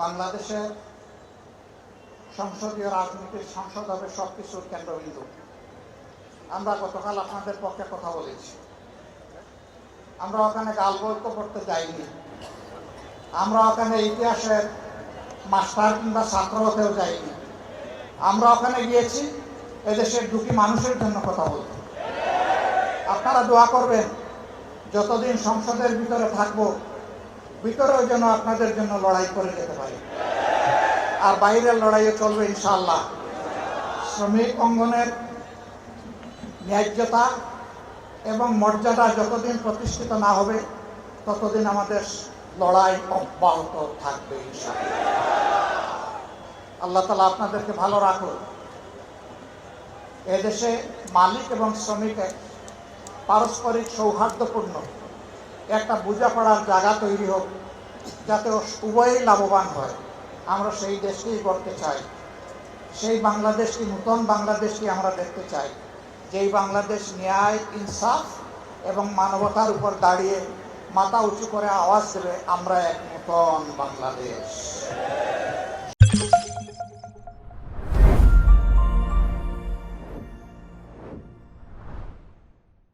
বাংলাদেশের সংসদীয় রাজনীতির সংসদ হবে সবকিছুর কেন্দ্রবিন্দু। আমরা গতকাল আপনাদের পক্ষে কথা বলেছি। আমরা ওখানে গালগল্প করতে যাইনি, আমরা ওখানে ইতিহাসের মাস্টার কিংবা ছাত্র হতেও যাইনি। আমরা ওখানে গিয়েছি এদেশের দুঃখী মানুষের জন্য কথা বলতে। আপনারা দোয়া করবেন, যতদিন সংসদের ভিতরে থাকবো ভিতরেও যেন আপনাদের জন্য লড়াই করে যেতে পারি, আর বাইরের লড়াইও চলবে ইনশাআল্লাহ। শ্রমিক অঙ্গনের ন্যায্যতা এবং মর্যাদা যতদিন প্রতিষ্ঠিত না হবে ততদিন আমাদের লড়াই অব্যাহত থাকবে ইনশাআল্লাহ। আল্লাহ তাআলা আপনাদেরকে ভালো রাখুন। এদেশে মালিক এবং শ্রমিকের পারস্পরিক সৌহার্দ্যপূর্ণ একটা বোঝাপড়ার জায়গা তৈরি হোক, যাতে উভয়ই লাভবান হয়। আমরা সেই দেশকেই করতে চাই, সেই বাংলাদেশকে, নূতন বাংলাদেশকে আমরা দেখতে চাই, যেই বাংলাদেশ ন্যায়, ইনসাফ এবং মানবতার উপর দাঁড়িয়ে মাথা উঁচু করে আওয়াজ দেবে, আমরা এক নূতন বাংলাদেশ।